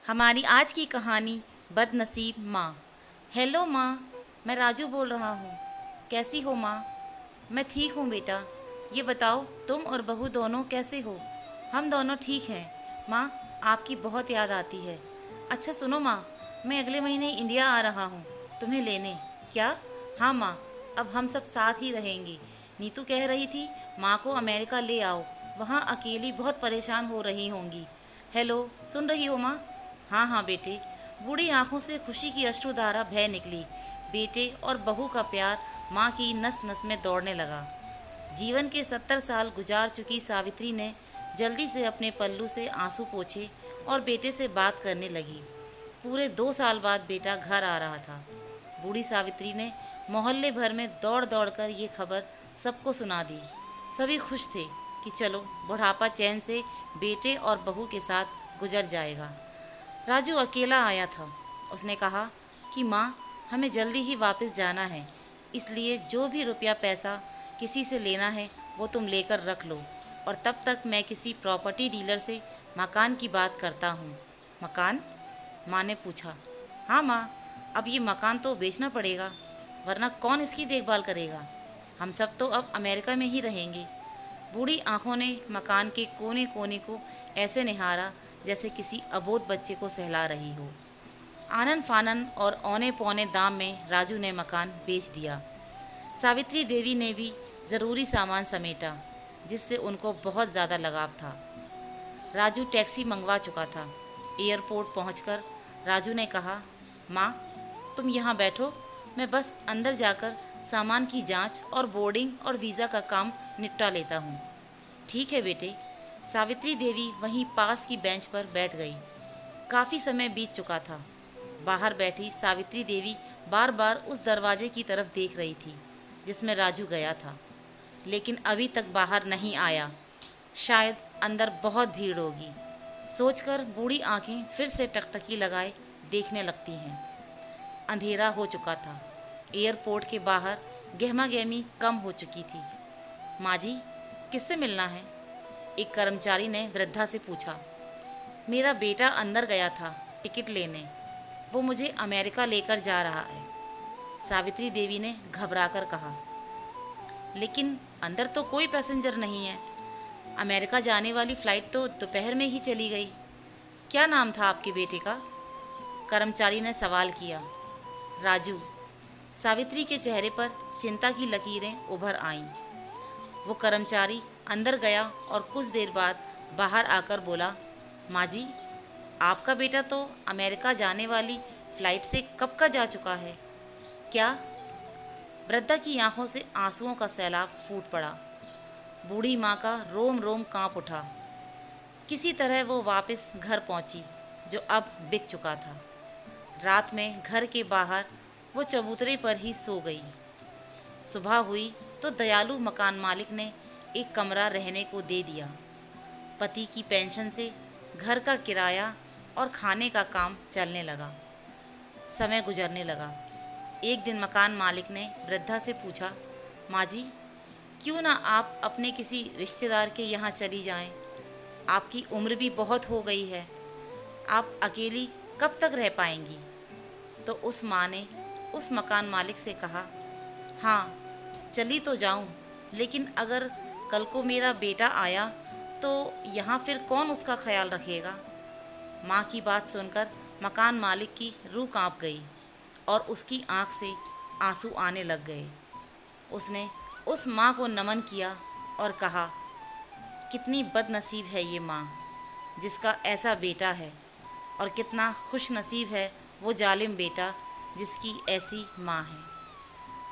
हमारी आज की कहानी बदनसीब माँ। हेलो माँ, मैं राजू बोल रहा हूँ। कैसी हो माँ? मैं ठीक हूँ बेटा। ये बताओ तुम और बहू दोनों कैसे हो? हम दोनों ठीक हैं माँ। आपकी बहुत याद आती है। अच्छा सुनो माँ, मैं अगले महीने इंडिया आ रहा हूँ तुम्हें लेने। क्या? हाँ माँ, अब हम सब साथ ही रहेंगे। नीतू कह रही थी माँ को अमेरिका ले आओ, वहाँ अकेली बहुत परेशान हो रही होंगी। हेलो, सुन रही हो माँ? हाँ हाँ बेटे। बूढ़ी आंखों से खुशी की अश्रुधारा बह निकली। बेटे और बहू का प्यार माँ की नस नस में दौड़ने लगा। जीवन के 70 साल गुजार चुकी सावित्री ने जल्दी से अपने पल्लू से आंसू पोंछे और बेटे से बात करने लगी। पूरे 2 साल बाद बेटा घर आ रहा था। बूढ़ी सावित्री ने मोहल्ले भर में दौड़ दौड़ कर ये खबर सबको सुना दी। सभी खुश थे कि चलो बुढ़ापा चैन से बेटे और बहू के साथ गुजर जाएगा। राजू अकेला आया था। उसने कहा कि माँ, हमें जल्दी ही वापस जाना है, इसलिए जो भी रुपया पैसा किसी से लेना है वो तुम लेकर रख लो, और तब तक मैं किसी प्रॉपर्टी डीलर से मकान की बात करता हूँ। मकान? माँ ने पूछा। हाँ माँ, अब ये मकान तो बेचना पड़ेगा, वरना कौन इसकी देखभाल करेगा? हम सब तो अब अमेरिका में ही रहेंगे। बूढ़ी आंखों ने मकान के कोने कोने को ऐसे निहारा जैसे किसी अबोध बच्चे को सहला रही हो। आनन फानन और औने पौने दाम में राजू ने मकान बेच दिया। सावित्री देवी ने भी ज़रूरी सामान समेटा, जिससे उनको बहुत ज़्यादा लगाव था। राजू टैक्सी मंगवा चुका था। एयरपोर्ट पहुंचकर राजू ने कहा, माँ, तुम यहाँ बैठो, मैं बस अंदर जाकर सामान की जांच और बोर्डिंग और वीज़ा का काम निपटा लेता हूँ। ठीक है बेटे। सावित्री देवी वहीं पास की बेंच पर बैठ गई। काफ़ी समय बीत चुका था। बाहर बैठी सावित्री देवी बार बार उस दरवाजे की तरफ देख रही थी जिसमें राजू गया था, लेकिन अभी तक बाहर नहीं आया। शायद अंदर बहुत भीड़ होगी, सोचकर बूढ़ी आंखें फिर से टकटकी लगाए देखने लगती हैं। अंधेरा हो चुका था। एयरपोर्ट के बाहर गहमागहमी कम हो चुकी थी। माँ जी, किससे मिलना है? एक कर्मचारी ने वृद्धा से पूछा। मेरा बेटा अंदर गया था टिकट लेने, वो मुझे अमेरिका लेकर जा रहा है, सावित्री देवी ने घबराकर कहा। लेकिन अंदर तो कोई पैसेंजर नहीं है। अमेरिका जाने वाली फ़्लाइट तो दोपहर में ही चली गई। क्या नाम था आपके बेटे का? कर्मचारी ने सवाल किया। राजू। सावित्री के चेहरे पर चिंता की लकीरें उभर आईं। वो कर्मचारी अंदर गया और कुछ देर बाद बाहर आकर बोला, माँ जी, आपका बेटा तो अमेरिका जाने वाली फ़्लाइट से कब का जा चुका है। क्या? वृद्धा की आंखों से आंसुओं का सैलाब फूट पड़ा। बूढ़ी माँ का रोम रोम कांप उठा। किसी तरह वो वापस घर पहुँची, जो अब बिक चुका था। रात में घर के बाहर वो चबूतरे पर ही सो गई। सुबह हुई तो दयालु मकान मालिक ने एक कमरा रहने को दे दिया। पति की पेंशन से घर का किराया और खाने का काम चलने लगा। समय गुजरने लगा। एक दिन मकान मालिक ने वृद्धा से पूछा, माँ जी, क्यों ना आप अपने किसी रिश्तेदार के यहाँ चली जाएं? आपकी उम्र भी बहुत हो गई है, आप अकेली कब तक रह पाएंगी? तो उस माँ ने उस मकान मालिक से कहा, हाँ, चली तो जाऊं, लेकिन अगर कल को मेरा बेटा आया तो यहाँ फिर कौन उसका ख्याल रखेगा? माँ की बात सुनकर मकान मालिक की रूह कांप गई और उसकी आंख से आंसू आने लग गए। उसने उस माँ को नमन किया और कहा, कितनी बदनसीब है ये माँ जिसका ऐसा बेटा है, और कितना खुश नसीब है वो जालिम बेटा जिसकी ऐसी माँ है।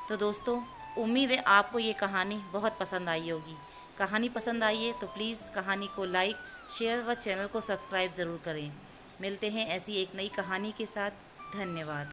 तो दोस्तों, उम्मीद है आपको ये कहानी बहुत पसंद आई होगी। कहानी पसंद आई है तो प्लीज़ कहानी को लाइक, शेयर व चैनल को सब्सक्राइब ज़रूर करें। मिलते हैं ऐसी एक नई कहानी के साथ। धन्यवाद।